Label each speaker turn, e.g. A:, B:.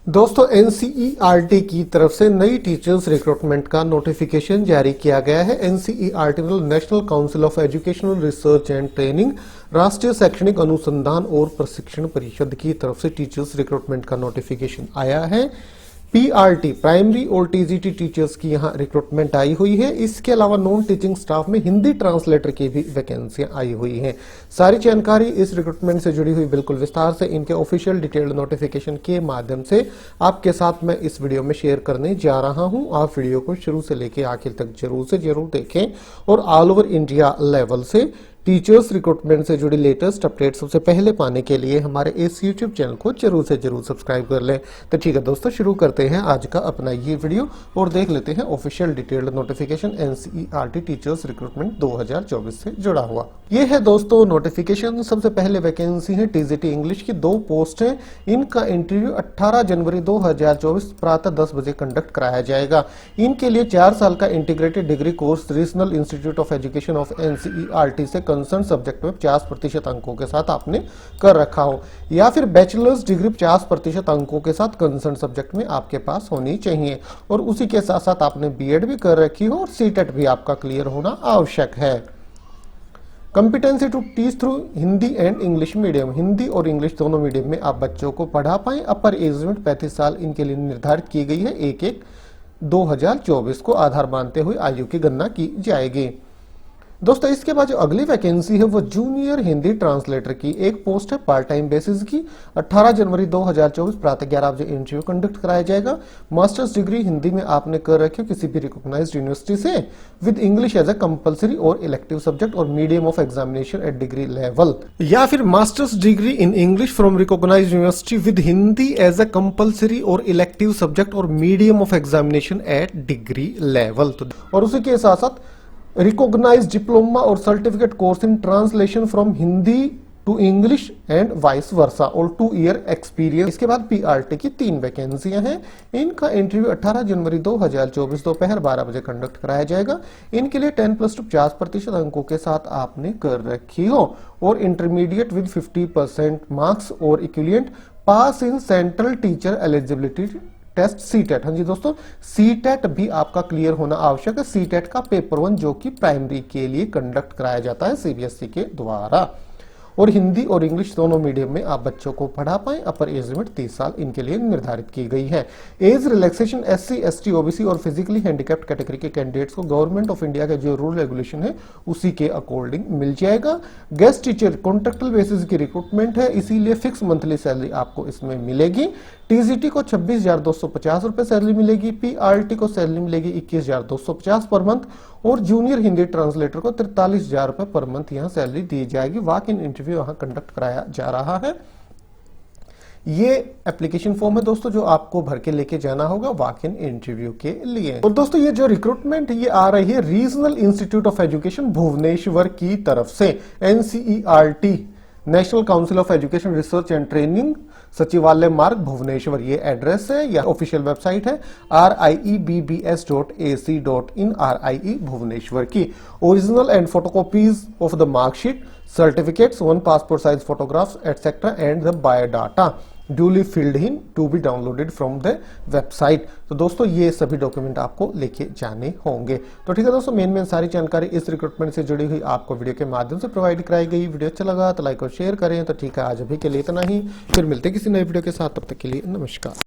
A: दोस्तों एनसीईआरटी की तरफ से नई टीचर्स रिक्रूटमेंट का नोटिफिकेशन जारी किया गया है। NCERT national council of educational research and training राष्ट्रीय शैक्षणिक अनुसंधान और प्रशिक्षण परिषद की तरफ से टीचर्स रिक्रूटमेंट का नोटिफिकेशन आया है। पीआरटी प्राइमरी और टीजीटी टीचर्स की यहां रिक्रूटमेंट आई हुई है। इसके अलावा नॉन टीचिंग स्टाफ में हिंदी ट्रांसलेटर की भी वैकेंसियां आई हुई हैं। सारी जानकारी इस रिक्रूटमेंट से जुड़ी हुई बिल्कुल विस्तार से इनके ऑफिशियल डिटेल्ड नोटिफिकेशन के माध्यम से आपके साथ मैं इस वीडियो में शेयर करने जा रहा हूं। आप वीडियो को शुरू से लेकर आखिर तक जरूर से जरूर देखें और ऑल ओवर इंडिया लेवल से टीचर्स रिक्रूटमेंट से जुड़ी लेटेस्ट अपडेट सबसे पहले पाने के लिए हमारे इस यूट्यूब चैनल को जरूर से जरूर सब्सक्राइब कर लें। तो ठीक है दोस्तों, शुरू करते हैं आज का अपना ये वीडियो और देख लेते हैं official detailed notification NCERT teachers recruitment 2024 से जुड़ा हुआ। ये है दोस्तों नोटिफिकेशन। सबसे पहले वैकेंसी है टीजीटी इंग्लिश की 2 पोस्ट है। इनका इंटरव्यू 18 जनवरी 2024 प्रातः 10 बजे कंडक्ट कराया जाएगा। इनके लिए 4 साल का integrated degree course regional institute of education of NCERT से कंसर्न सब्जेक्ट में 50% अंकों के साथ आपने कर रखा हो, या फिर बैचलर्स डिग्री 50% अंकों के साथ कंसर्न सब्जेक्ट में आपके पास होनी चाहिए और उसी के साथ साथ आपने बीएड भी कर रखी हो और सीटेट भी आपका क्लियर होना आवश्यक है। Competency to teach through Hindi and English medium, Hindi और इंग्लिश दोनों मीडियम में आप बच्चों को पढ़ा पाएं। अपर एज लिमिट 35 साल इनके लिए निर्धारित की गई है। 1/1/2024 को आधार मानते हुए आयु की गणना की जाएगी। दोस्तों इसके बाद जो अगली वैकेंसी है वो जूनियर हिंदी ट्रांसलेटर की एक पोस्ट है पार्ट टाइम बेसिस की। 18 जनवरी 2024 प्रातः 11 बजे इंटरव्यू कंडक्ट कराया जाएगा। मास्टर्स डिग्री हिंदी में आपने कर रखी हो किसी भी रिकॉग्नाइज्ड यूनिवर्सिटी से with English as a compulsory और इलेक्टिव सब्जेक्ट और medium of examination at degree level, या फिर masters degree in English from recognised university with Hindi as a compulsory और इलेक्टिव सब्जेक्ट और medium of examination at degree level. और उसी के साथ साथ रिकॉग्नाइज्ड डिप्लोमा और certificate course in translation from Hindi to English and vice versa और 2 year experience. इसके बाद पीआरटी की 3 वैकेंसियां हैं। इनका इंटरव्यू 18 जनवरी 2024 दोपहर 12 बजे कंडक्ट कराया जाएगा। इनके लिए 10+2 50% अंकों के साथ आपने कर रखी हो और इंटरमीडिएट विद 50% मार्क्स और equivalent pass in central teacher eligibility test CTET. हाँ जी दोस्तों, सीटेट भी आपका क्लियर होना आवश्यक है। सीटेट का पेपर 1 जो कि प्राइमरी के लिए कंडक्ट कराया जाता है सीबीएसई के द्वारा। और हिंदी और इंग्लिश दोनों मीडियम में आप बच्चों को पढ़ा पाएं। अपर एज लिमिट 30 साल इनके लिए निर्धारित की गई है। Age relaxation SC, ST, OBC और फिजिकली हैंडीकैप्ड कैटेगरी के कैंडिडेट्स को गवर्नमेंट ऑफ इंडिया का जो रूल रेगुलेशन है उसी के अकॉर्डिंग मिल जाएगा। गेस्ट टीचर कॉन्ट्रेक्चुअल बेसिस की रिक्रूटमेंट है, इसीलिए फिक्स मंथली सैलरी आपको इसमें मिलेगी। टीजीटी को 26,250 रुपए सैलरी मिलेगी। पीआरटी को सैलरी मिलेगी 21,250 पर मंथ और जूनियर हिंदी ट्रांसलेटर को 43,000 रुपए पर मंथ यहां सैलरी दी जाएगी। वॉक इन इंटरव्यू यहां कंडक्ट कराया जा रहा है। ये एप्लीकेशन फॉर्म है दोस्तों जो आपको भर के लेके जाना होगा वॉक इन इंटरव्यू के लिए। और दोस्तों ये जो रिक्रूटमेंट ये आ रही है regional institute of education Bhubaneswar की तरफ से। NCERT national council of education research and training Sachivalaya Marg Bhubaneswar ये एड्रेस है। यह ऑफिशियल वेबसाइट है riebbs.ac.in RIE भुवनेश्वर की। Original and photocopies of the marksheet, certificates, 1 passport size photographs etcetera and the biodata duly filled in to be downloaded from the website. तो दोस्तों ये सभी document आपको लेके जाने होंगे। तो ठीक है दोस्तों, मेन सारी जानकारी इस रिक्रूटमेंट से जुड़ी हुई आपको वीडियो के माध्यम से प्रोवाइड कराई गई। वीडियो अच्छा लगा तो लाइक और शेयर करें। तो ठीक है, आज अभी के लिए इतना ही, फिर मिलते किसी नए वीडियो के साथ, तब तक के लिए नमस्कार।